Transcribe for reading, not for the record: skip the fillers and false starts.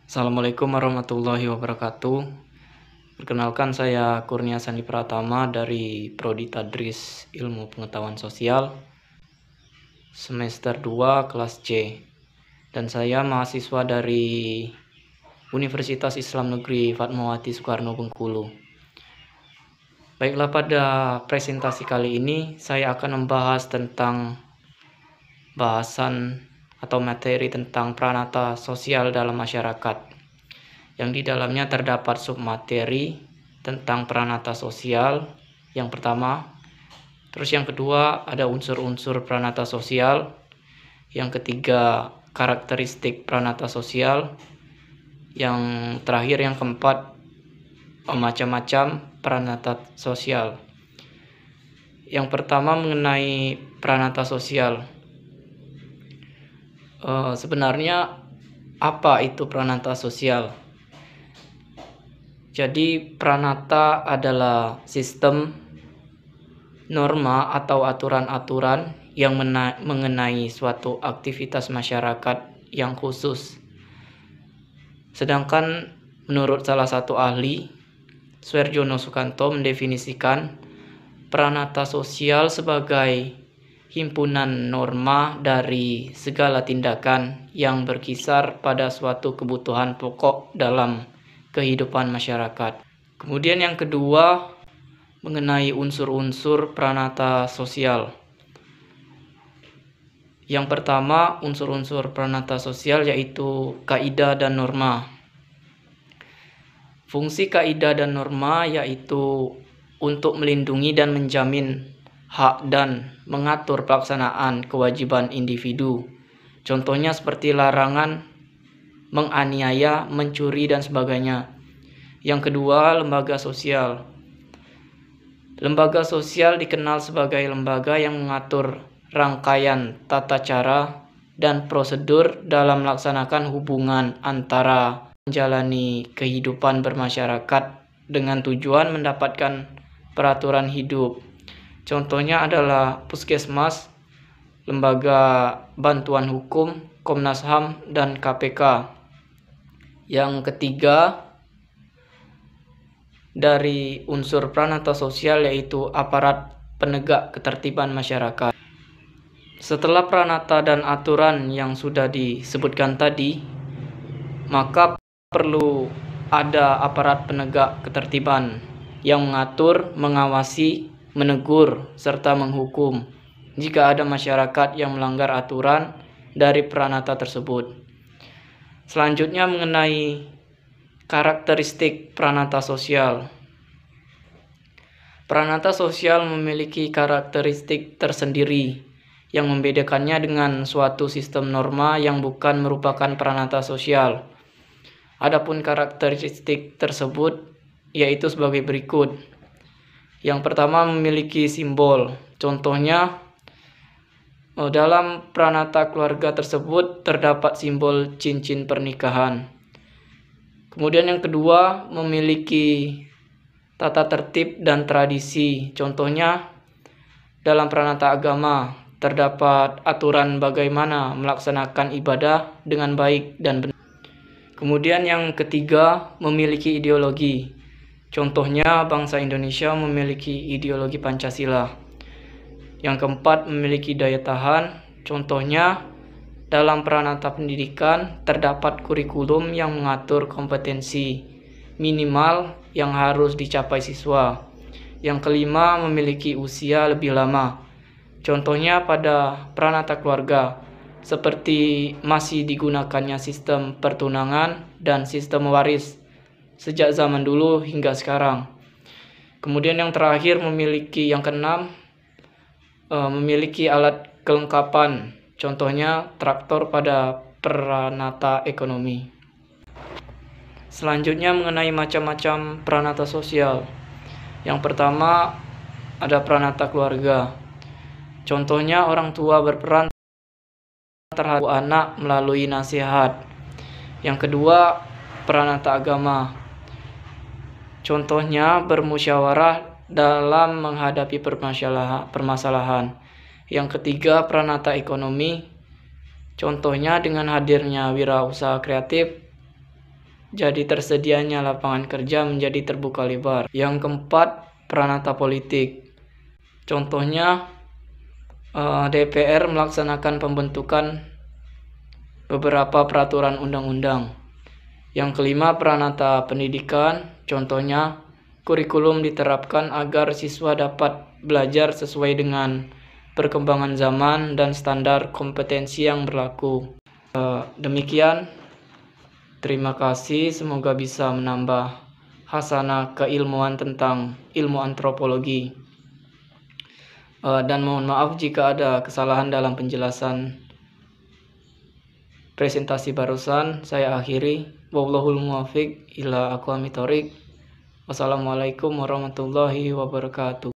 Assalamualaikum warahmatullahi wabarakatuh. Perkenalkan, saya Kurnia Sandi Pratama dari Prodi Tadris Ilmu Pengetahuan Sosial semester 2 kelas C. Dan saya mahasiswa dari Universitas Islam Negeri Fatmawati Soekarno Bengkulu. Baiklah, pada presentasi kali ini saya akan membahas tentang bahasan atau materi tentang pranata sosial dalam masyarakat, yang di dalamnya terdapat submateri tentang pranata sosial yang pertama. Terus yang kedua ada unsur-unsur pranata sosial. Yang ketiga karakteristik pranata sosial. Yang terakhir, yang keempat, macam-macam pranata sosial. Yang pertama mengenai pranata sosial. Sebenarnya apa itu pranata sosial? Jadi pranata adalah sistem, norma atau aturan-aturan yang mengenai suatu aktivitas masyarakat yang khusus. Sedangkan menurut salah satu ahli, Suerjono Sukanto, mendefinisikan pranata sosial sebagai himpunan norma dari segala tindakan yang berkisar pada suatu kebutuhan pokok dalam kehidupan masyarakat. Kemudian yang kedua mengenai unsur-unsur pranata sosial. Yang pertama, unsur-unsur pranata sosial yaitu kaidah dan norma. Fungsi kaidah dan norma yaitu untuk melindungi dan menjamin hak dan mengatur pelaksanaan kewajiban individu. Contohnya seperti larangan menganiaya, mencuri, dan sebagainya. Yang kedua, lembaga sosial. Lembaga sosial dikenal sebagai lembaga yang mengatur rangkaian tata cara dan prosedur dalam melaksanakan hubungan antara menjalani kehidupan bermasyarakat dengan tujuan mendapatkan peraturan hidup. Contohnya adalah Puskesmas, Lembaga Bantuan Hukum, Komnas HAM, dan KPK. Yang ketiga dari unsur pranata sosial yaitu aparat penegak ketertiban masyarakat. Setelah pranata dan aturan yang sudah disebutkan tadi, maka perlu ada aparat penegak ketertiban yang mengatur, mengawasi, menegur, serta menghukum jika ada masyarakat yang melanggar aturan dari pranata tersebut. Selanjutnya mengenai karakteristik pranata sosial. Pranata sosial memiliki karakteristik tersendiri yang membedakannya dengan suatu sistem norma yang bukan merupakan pranata sosial. Adapun karakteristik tersebut yaitu sebagai berikut. Yang pertama, memiliki simbol. Contohnya, dalam pranata keluarga tersebut terdapat simbol cincin pernikahan. Kemudian yang kedua, memiliki tata tertib dan tradisi. Contohnya, dalam pranata agama terdapat aturan bagaimana melaksanakan ibadah dengan baik dan benar. Kemudian yang ketiga, memiliki ideologi. Contohnya, bangsa Indonesia memiliki ideologi Pancasila. Yang keempat, memiliki daya tahan. Contohnya, dalam pranata pendidikan terdapat kurikulum yang mengatur kompetensi minimal yang harus dicapai siswa. Yang kelima, memiliki usia lebih lama. Contohnya pada pranata keluarga, seperti masih digunakannya sistem pertunangan dan sistem waris sejak zaman dulu hingga sekarang. Kemudian yang terakhir, yang keenam, memiliki alat kelengkapan. Contohnya traktor pada pranata ekonomi. Selanjutnya mengenai macam-macam pranata sosial. Yang pertama ada pranata keluarga. Contohnya orang tua berperan terhadap anak melalui nasihat. Yang kedua, pranata agama. Contohnya bermusyawarah dalam menghadapi permasalahan. Yang ketiga, pranata ekonomi. Contohnya dengan hadirnya wirausaha kreatif jadi tersedianya lapangan kerja menjadi terbuka lebar. Yang keempat, peranata politik. Contohnya, DPR melaksanakan pembentukan beberapa peraturan undang-undang. Yang kelima, peranata pendidikan. Contohnya, kurikulum diterapkan agar siswa dapat belajar sesuai dengan perkembangan zaman dan standar kompetensi yang berlaku. Demikian, terima kasih. Semoga bisa menambah hasanah keilmuan tentang ilmu antropologi. Dan mohon maaf jika ada kesalahan dalam penjelasan presentasi barusan. Saya akhiri. Wallahul muwaffiq ila aqwamit thoriq. Wassalamualaikum warahmatullahi wabarakatuh.